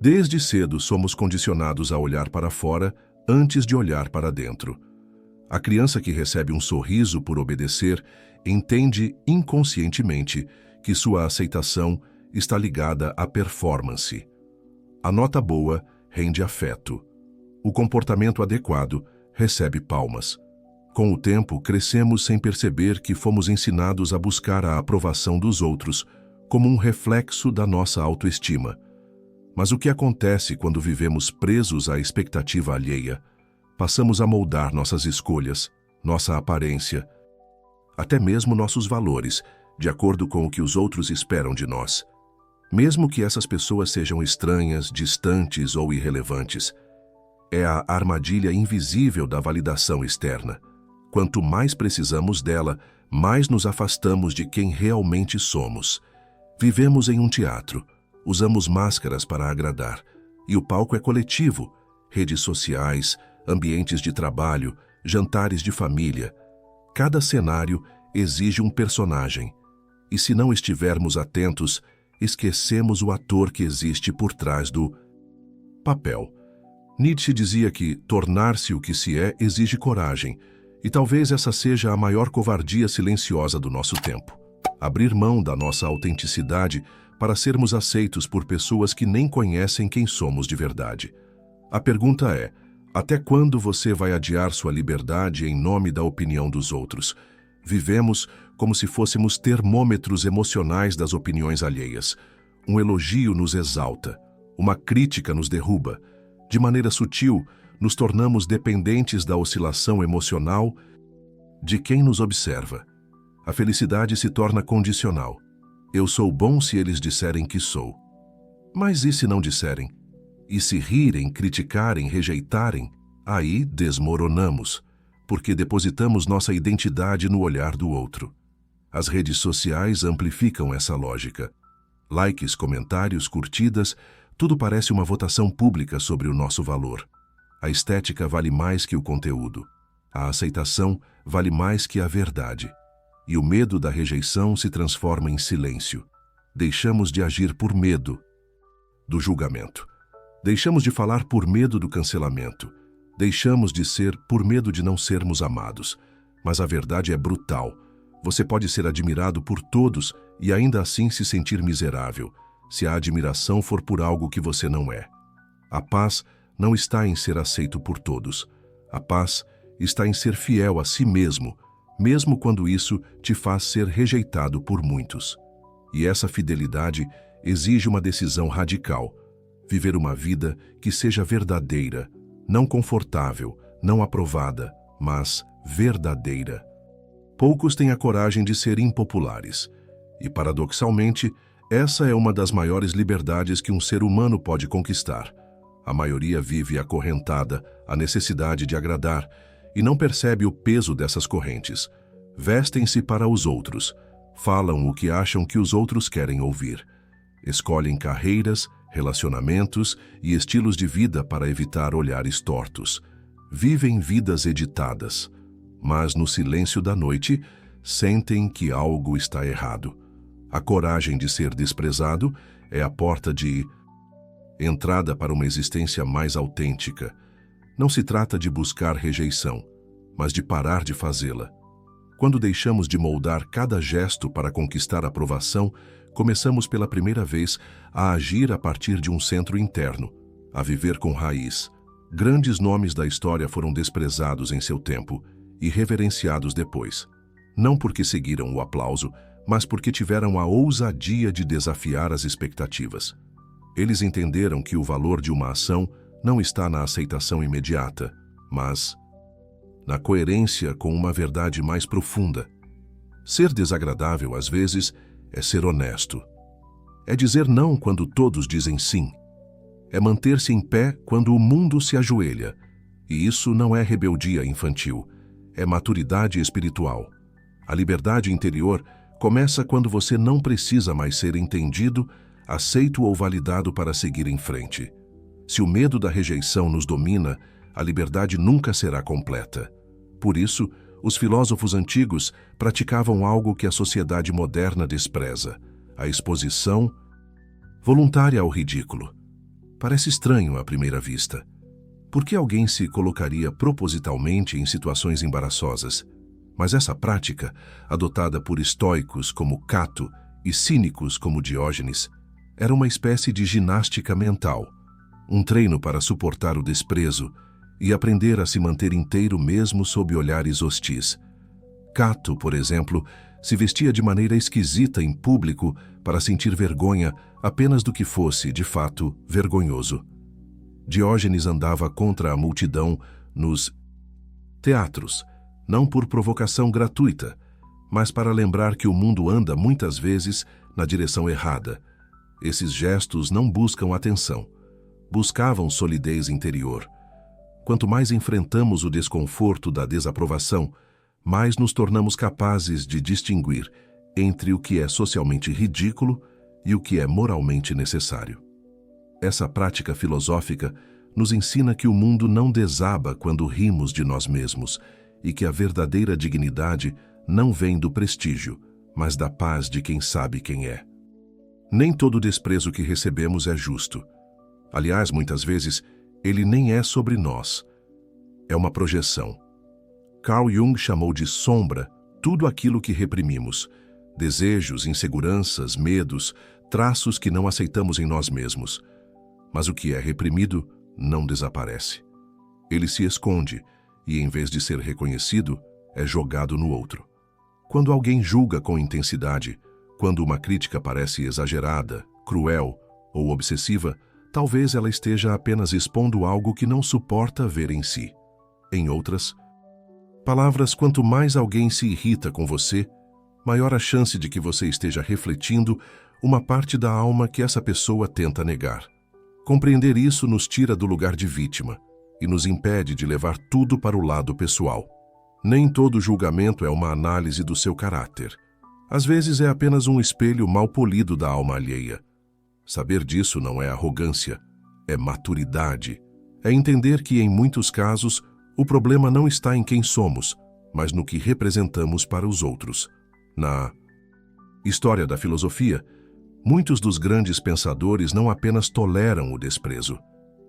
Desde cedo somos condicionados a olhar para fora antes de olhar para dentro. A criança que recebe um sorriso por obedecer entende inconscientemente que sua aceitação está ligada à performance. A nota boa rende afeto. O comportamento adequado recebe palmas. Com o tempo, crescemos sem perceber que fomos ensinados a buscar a aprovação dos outros como um reflexo da nossa autoestima. Mas o que acontece quando vivemos presos à expectativa alheia? Passamos a moldar nossas escolhas, nossa aparência, até mesmo nossos valores, de acordo com o que os outros esperam de nós. Mesmo que essas pessoas sejam estranhas, distantes ou irrelevantes, é a armadilha invisível da validação externa. Quanto mais precisamos dela, mais nos afastamos de quem realmente somos. Vivemos em um teatro, usamos máscaras para agradar, e o palco é coletivo, redes sociais, ambientes de trabalho, jantares de família. Cada cenário exige um personagem, e se não estivermos atentos, esquecemos o ator que existe por trás do papel. Nietzsche dizia que tornar-se o que se é exige coragem, e talvez essa seja a maior covardia silenciosa do nosso tempo. Abrir mão da nossa autenticidade para sermos aceitos por pessoas que nem conhecem quem somos de verdade. A pergunta é: até quando você vai adiar sua liberdade em nome da opinião dos outros? Vivemos como se fôssemos termômetros emocionais das opiniões alheias. Um elogio nos exalta, uma crítica nos derruba. De maneira sutil, nos tornamos dependentes da oscilação emocional de quem nos observa. A felicidade se torna condicional. Eu sou bom se eles disserem que sou. Mas e se não disserem? E se rirem, criticarem, rejeitarem? Aí desmoronamos, porque depositamos nossa identidade no olhar do outro. As redes sociais amplificam essa lógica. Likes, comentários, curtidas, tudo parece uma votação pública sobre o nosso valor. A estética vale mais que o conteúdo. A aceitação vale mais que a verdade. E o medo da rejeição se transforma em silêncio. Deixamos de agir por medo do julgamento. Deixamos de falar por medo do cancelamento. Deixamos de ser por medo de não sermos amados. Mas a verdade é brutal. Você pode ser admirado por todos e ainda assim se sentir miserável, se a admiração for por algo que você não é. A paz não está em ser aceito por todos. A paz está em ser fiel a si mesmo, mesmo quando isso te faz ser rejeitado por muitos. E essa fidelidade exige uma decisão radical: viver uma vida que seja verdadeira, não confortável, não aprovada, mas verdadeira. Poucos têm a coragem de ser impopulares. E, paradoxalmente, essa é uma das maiores liberdades que um ser humano pode conquistar. A maioria vive acorrentada à necessidade de agradar e não percebe o peso dessas correntes. Vestem-se para os outros, falam o que acham que os outros querem ouvir. Escolhem carreiras, relacionamentos e estilos de vida para evitar olhares tortos. Vivem vidas editadas, mas no silêncio da noite sentem que algo está errado. A coragem de ser desprezado é a porta de entrada para uma existência mais autêntica. Não se trata de buscar rejeição, mas de parar de fazê-la. Quando deixamos de moldar cada gesto para conquistar aprovação, começamos pela primeira vez a agir a partir de um centro interno, a viver com raiz. Grandes nomes da história foram desprezados em seu tempo e reverenciados depois. Não porque seguiram o aplauso, mas porque tiveram a ousadia de desafiar as expectativas. Eles entenderam que o valor de uma ação não está na aceitação imediata, mas na coerência com uma verdade mais profunda. Ser desagradável, às vezes, é ser honesto. É dizer não quando todos dizem sim. É manter-se em pé quando o mundo se ajoelha. E isso não é rebeldia infantil, é maturidade espiritual. A liberdade interior começa quando você não precisa mais ser entendido, aceito ou validado para seguir em frente. Se o medo da rejeição nos domina, a liberdade nunca será completa. Por isso, os filósofos antigos praticavam algo que a sociedade moderna despreza: a exposição voluntária ao ridículo. Parece estranho à primeira vista. Por que alguém se colocaria propositalmente em situações embaraçosas? Mas essa prática, adotada por estoicos como Cato e cínicos como Diógenes, era uma espécie de ginástica mental, um treino para suportar o desprezo e aprender a se manter inteiro mesmo sob olhares hostis. Cato, por exemplo, se vestia de maneira esquisita em público para sentir vergonha apenas do que fosse, de fato, vergonhoso. Diógenes andava contra a multidão nos teatros, não por provocação gratuita, mas para lembrar que o mundo anda muitas vezes na direção errada. Esses gestos não buscam atenção, buscavam solidez interior. Quanto mais enfrentamos o desconforto da desaprovação, mais nos tornamos capazes de distinguir entre o que é socialmente ridículo e o que é moralmente necessário. Essa prática filosófica nos ensina que o mundo não desaba quando rimos de nós mesmos e que a verdadeira dignidade não vem do prestígio, mas da paz de quem sabe quem é. Nem todo desprezo que recebemos é justo. Aliás, muitas vezes, ele nem é sobre nós. É uma projeção. Carl Jung chamou de sombra tudo aquilo que reprimimos: desejos, inseguranças, medos, traços que não aceitamos em nós mesmos. Mas o que é reprimido não desaparece. Ele se esconde e, em vez de ser reconhecido, é jogado no outro. Quando alguém julga com intensidade, quando uma crítica parece exagerada, cruel ou obsessiva, talvez ela esteja apenas expondo algo que não suporta ver em si. Em outras palavras, quanto mais alguém se irrita com você, maior a chance de que você esteja refletindo uma parte da alma que essa pessoa tenta negar. Compreender isso nos tira do lugar de vítima e nos impede de levar tudo para o lado pessoal. Nem todo julgamento é uma análise do seu caráter. Às vezes é apenas um espelho mal polido da alma alheia. Saber disso não é arrogância, é maturidade. É entender que, em muitos casos, o problema não está em quem somos, mas no que representamos para os outros. Na história da filosofia, muitos dos grandes pensadores não apenas toleram o desprezo,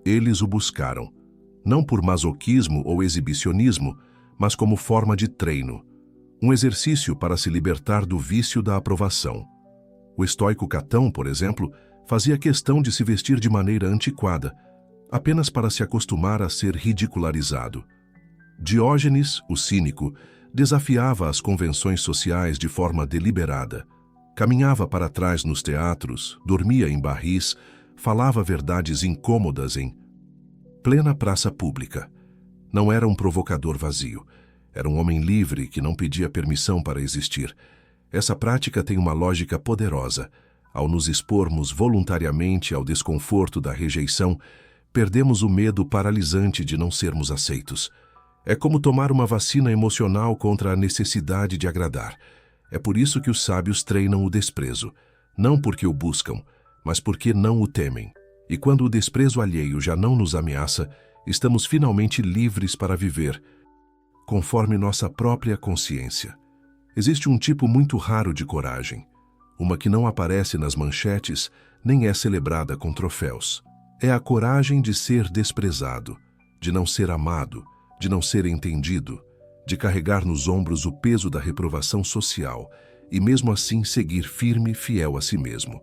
eles o buscaram, não por masoquismo ou exibicionismo, mas como forma de treino, um exercício para se libertar do vício da aprovação. O estoico Catão, por exemplo, fazia questão de se vestir de maneira antiquada, apenas para se acostumar a ser ridicularizado. Diógenes, o cínico, desafiava as convenções sociais de forma deliberada. Caminhava para trás nos teatros, dormia em barris, falava verdades incômodas em plena praça pública. Não era um provocador vazio. Era um homem livre que não pedia permissão para existir. Essa prática tem uma lógica poderosa. Ao nos expormos voluntariamente ao desconforto da rejeição, perdemos o medo paralisante de não sermos aceitos. É como tomar uma vacina emocional contra a necessidade de agradar. É por isso que os sábios treinam o desprezo, não porque o buscam, mas porque não o temem. E quando o desprezo alheio já não nos ameaça, estamos finalmente livres para viver, conforme nossa própria consciência. Existe um tipo muito raro de coragem, uma que não aparece nas manchetes nem é celebrada com troféus. É a coragem de ser desprezado, de não ser amado, de não ser entendido, de carregar nos ombros o peso da reprovação social e mesmo assim seguir firme e fiel a si mesmo.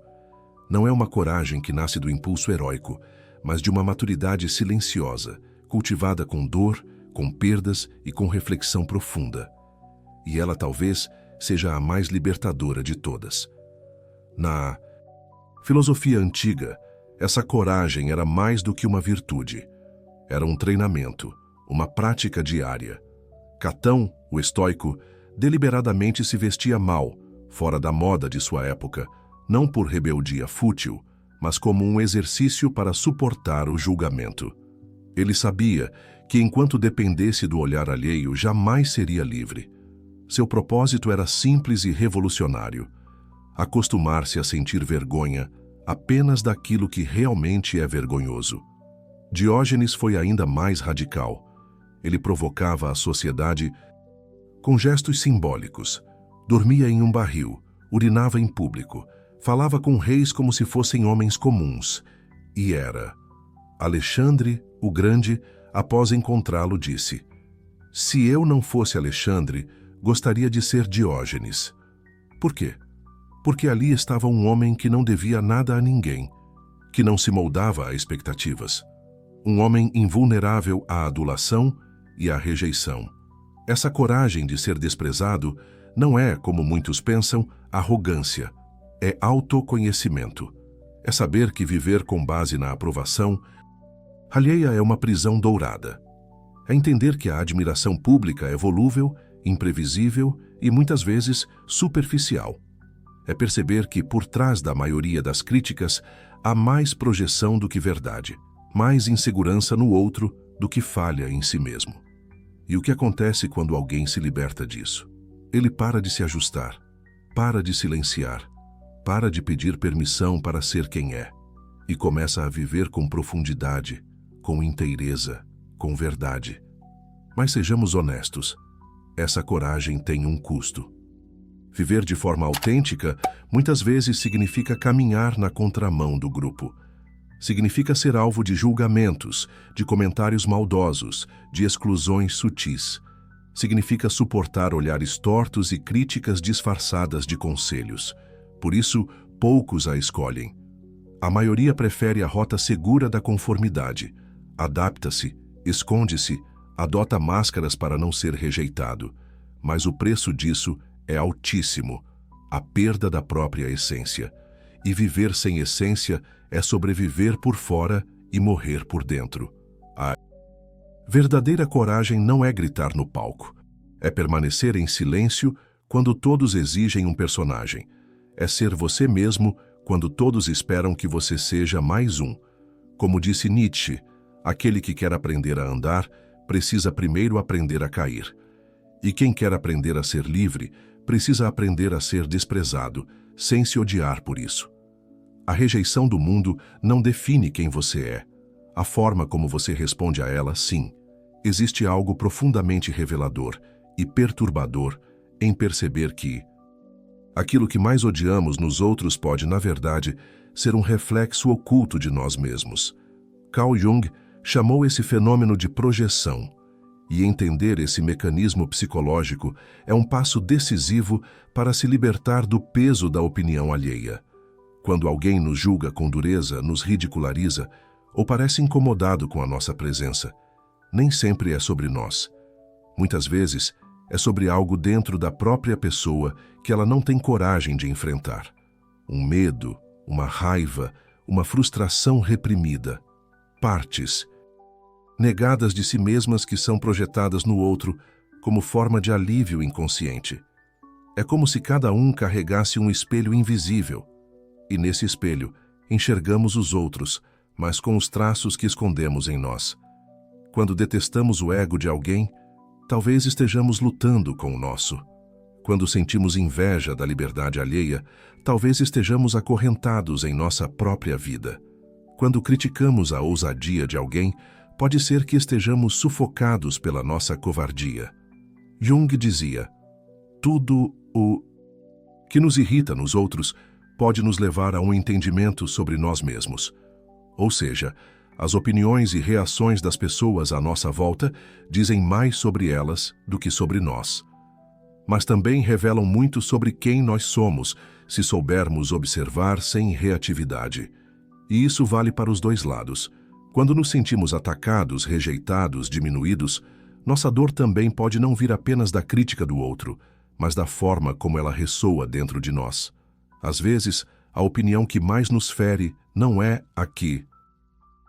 Não é uma coragem que nasce do impulso heróico, mas de uma maturidade silenciosa, cultivada com dor, com perdas e com reflexão profunda. E ela talvez seja a mais libertadora de todas. Na filosofia antiga, essa coragem era mais do que uma virtude. Era um treinamento, uma prática diária. Catão, o estoico, deliberadamente se vestia mal, fora da moda de sua época, não por rebeldia fútil, mas como um exercício para suportar o julgamento. Ele sabia que, enquanto dependesse do olhar alheio, jamais seria livre. Seu propósito era simples e revolucionário: acostumar-se a sentir vergonha apenas daquilo que realmente é vergonhoso. Diógenes foi ainda mais radical. Ele provocava a sociedade com gestos simbólicos. Dormia em um barril, urinava em público, falava com reis como se fossem homens comuns. E era Alexandre, o Grande, após encontrá-lo, disse: "Se eu não fosse Alexandre, gostaria de ser Diógenes." Por quê? Porque ali estava um homem que não devia nada a ninguém, que não se moldava a expectativas. Um homem invulnerável à adulação e à rejeição. Essa coragem de ser desprezado não é, como muitos pensam, arrogância. É autoconhecimento. É saber que viver com base na aprovação alheia é uma prisão dourada. É entender que a admiração pública é volúvel, imprevisível e muitas vezes superficial. É perceber que por trás da maioria das críticas há mais projeção do que verdade, mais insegurança no outro do que falha em si mesmo. E o que acontece quando alguém se liberta disso? Ele para de se ajustar, para de silenciar, para de pedir permissão para ser quem é e começa a viver com profundidade, com inteireza, com verdade. Mas sejamos honestos, essa coragem tem um custo. Viver de forma autêntica muitas vezes significa caminhar na contramão do grupo. Significa ser alvo de julgamentos, de comentários maldosos, de exclusões sutis. Significa suportar olhares tortos e críticas disfarçadas de conselhos. Por isso, poucos a escolhem. A maioria prefere a rota segura da conformidade. Adapta-se, esconde-se, adota máscaras para não ser rejeitado. Mas o preço disso é altíssimo, a perda da própria essência. E viver sem essência é sobreviver por fora e morrer por dentro. A verdadeira coragem não é gritar no palco. É permanecer em silêncio quando todos exigem um personagem. É ser você mesmo quando todos esperam que você seja mais um. Como disse Nietzsche, aquele que quer aprender a andar precisa primeiro aprender a cair. E quem quer aprender a ser livre precisa aprender a ser desprezado, sem se odiar por isso. A rejeição do mundo não define quem você é. A forma como você responde a ela, sim. Existe algo profundamente revelador e perturbador em perceber que aquilo que mais odiamos nos outros pode, na verdade, ser um reflexo oculto de nós mesmos. Carl Jung chamou esse fenômeno de projeção. E entender esse mecanismo psicológico é um passo decisivo para se libertar do peso da opinião alheia. Quando alguém nos julga com dureza, nos ridiculariza ou parece incomodado com a nossa presença, nem sempre é sobre nós. Muitas vezes é sobre algo dentro da própria pessoa que ela não tem coragem de enfrentar. Um medo, uma raiva, uma frustração reprimida. Partes negadas de si mesmas que são projetadas no outro como forma de alívio inconsciente. É como se cada um carregasse um espelho invisível, e nesse espelho enxergamos os outros, mas com os traços que escondemos em nós. Quando detestamos o ego de alguém, talvez estejamos lutando com o nosso. Quando sentimos inveja da liberdade alheia, talvez estejamos acorrentados em nossa própria vida. Quando criticamos a ousadia de alguém, pode ser que estejamos sufocados pela nossa covardia. Jung dizia: tudo o que nos irrita nos outros pode nos levar a um entendimento sobre nós mesmos. Ou seja, as opiniões e reações das pessoas à nossa volta dizem mais sobre elas do que sobre nós. Mas também revelam muito sobre quem nós somos, se soubermos observar sem reatividade. E isso vale para os dois lados. Quando nos sentimos atacados, rejeitados, diminuídos, nossa dor também pode não vir apenas da crítica do outro, mas da forma como ela ressoa dentro de nós. Às vezes, a opinião que mais nos fere não é a que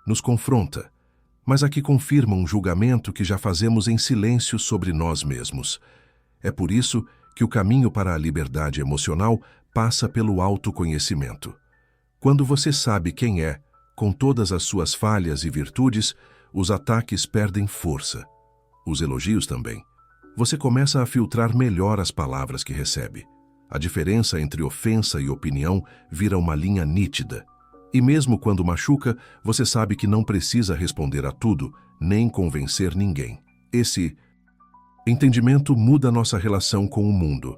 nos confronta, mas a que confirma um julgamento que já fazemos em silêncio sobre nós mesmos. É por isso que o caminho para a liberdade emocional passa pelo autoconhecimento. Quando você sabe quem é, com todas as suas falhas e virtudes, os ataques perdem força. Os elogios também. Você começa a filtrar melhor as palavras que recebe. A diferença entre ofensa e opinião vira uma linha nítida. E mesmo quando machuca, você sabe que não precisa responder a tudo, nem convencer ninguém. Esse entendimento muda nossa relação com o mundo.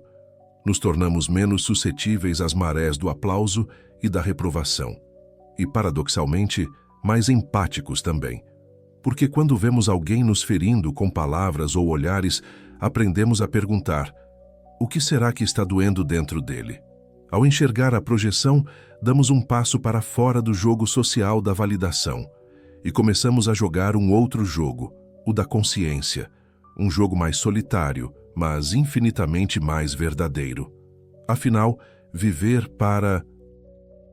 Nos tornamos menos suscetíveis às marés do aplauso e da reprovação. E, paradoxalmente, mas empáticos também. Porque quando vemos alguém nos ferindo com palavras ou olhares, aprendemos a perguntar: o que será que está doendo dentro dele? Ao enxergar a projeção, damos um passo para fora do jogo social da validação e começamos a jogar um outro jogo, o da consciência, um jogo mais solitário, mas infinitamente mais verdadeiro. Afinal,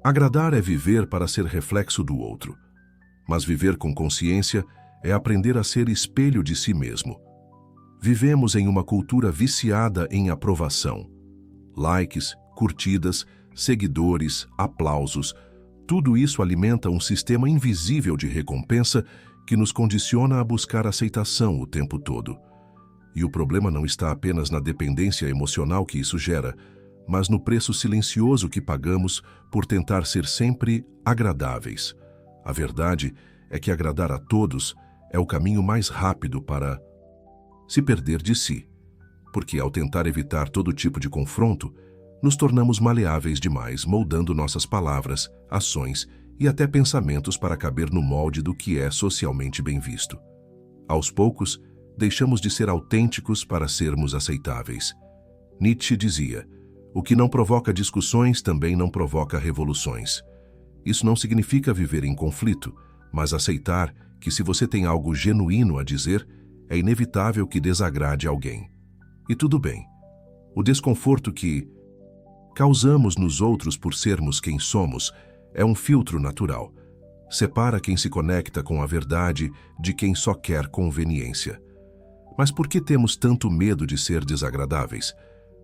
agradar é viver para ser reflexo do outro. Mas viver com consciência é aprender a ser espelho de si mesmo. Vivemos em uma cultura viciada em aprovação. Likes, curtidas, seguidores, aplausos, tudo isso alimenta um sistema invisível de recompensa que nos condiciona a buscar aceitação o tempo todo. E o problema não está apenas na dependência emocional que isso gera, mas no preço silencioso que pagamos por tentar ser sempre agradáveis. A verdade é que agradar a todos é o caminho mais rápido para se perder de si, porque ao tentar evitar todo tipo de confronto, nos tornamos maleáveis demais, moldando nossas palavras, ações e até pensamentos para caber no molde do que é socialmente bem visto. Aos poucos, deixamos de ser autênticos para sermos aceitáveis. Nietzsche dizia: o que não provoca discussões também não provoca revoluções. Isso não significa viver em conflito, mas aceitar que se você tem algo genuíno a dizer, é inevitável que desagrade alguém. E tudo bem. O desconforto que causamos nos outros por sermos quem somos é um filtro natural. Separa quem se conecta com a verdade de quem só quer conveniência. Mas por que temos tanto medo de ser desagradáveis?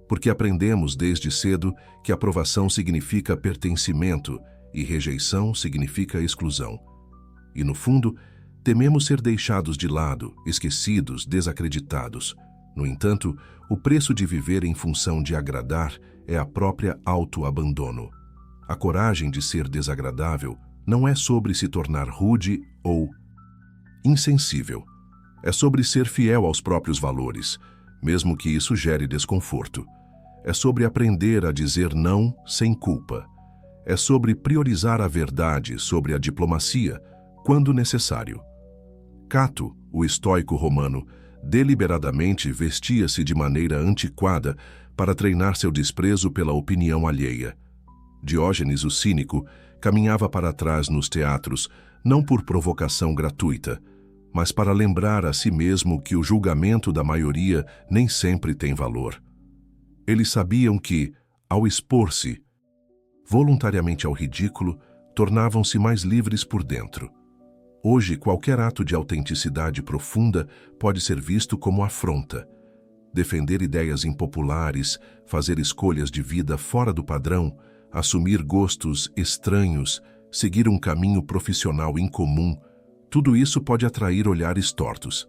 Porque aprendemos desde cedo que aprovação significa pertencimento e rejeição significa exclusão. E no fundo, tememos ser deixados de lado, esquecidos, desacreditados. No entanto, o preço de viver em função de agradar é a própria autoabandono. A coragem de ser desagradável não é sobre se tornar rude ou insensível. É sobre ser fiel aos próprios valores, mesmo que isso gere desconforto. É sobre aprender a dizer não sem culpa. É sobre priorizar a verdade sobre a diplomacia, quando necessário. Cato, o estoico romano, deliberadamente vestia-se de maneira antiquada para treinar seu desprezo pela opinião alheia. Diógenes, o cínico, caminhava para trás nos teatros, não por provocação gratuita, mas para lembrar a si mesmo que o julgamento da maioria nem sempre tem valor. Eles sabiam que, ao expor-se voluntariamente ao ridículo, tornavam-se mais livres por dentro. Hoje, qualquer ato de autenticidade profunda pode ser visto como afronta. Defender ideias impopulares, fazer escolhas de vida fora do padrão, assumir gostos estranhos, seguir um caminho profissional incomum, tudo isso pode atrair olhares tortos.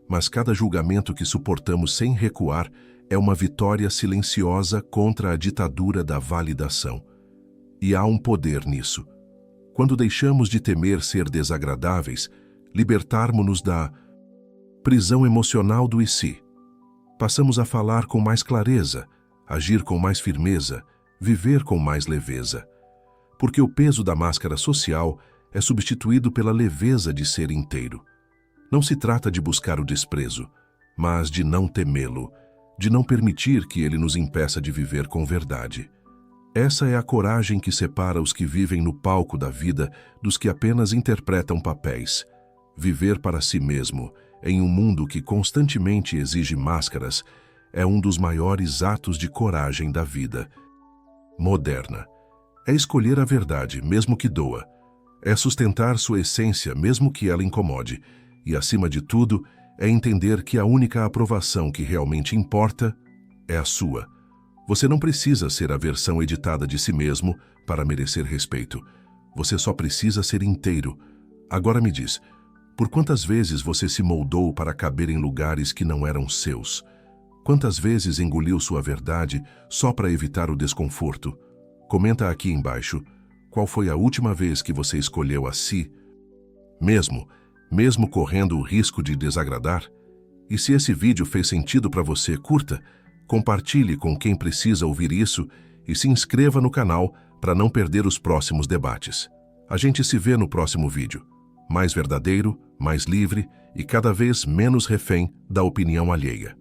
Mas cada julgamento que suportamos sem recuar é uma vitória silenciosa contra a ditadura da validação. E há um poder nisso. Quando deixamos de temer ser desagradáveis, libertarmos-nos da prisão emocional do e si. Passamos a falar com mais clareza, agir com mais firmeza, viver com mais leveza. Porque o peso da máscara social é substituído pela leveza de ser inteiro. Não se trata de buscar o desprezo, mas de não temê-lo, de não permitir que ele nos impeça de viver com verdade. Essa é a coragem que separa os que vivem no palco da vida dos que apenas interpretam papéis. Viver para si mesmo, em um mundo que constantemente exige máscaras, é um dos maiores atos de coragem da vida moderna. É escolher a verdade, mesmo que doa. É sustentar sua essência, mesmo que ela incomode. E, acima de tudo, é entender que a única aprovação que realmente importa é a sua. Você não precisa ser a versão editada de si mesmo para merecer respeito. Você só precisa ser inteiro. Agora me diz, por quantas vezes você se moldou para caber em lugares que não eram seus? Quantas vezes engoliu sua verdade só para evitar o desconforto? Comenta aqui embaixo qual foi a última vez que você escolheu a si, mesmo correndo o risco de desagradar? E se esse vídeo fez sentido para você, curta, compartilhe com quem precisa ouvir isso e se inscreva no canal para não perder os próximos debates. A gente se vê no próximo vídeo. Mais verdadeiro, mais livre e cada vez menos refém da opinião alheia.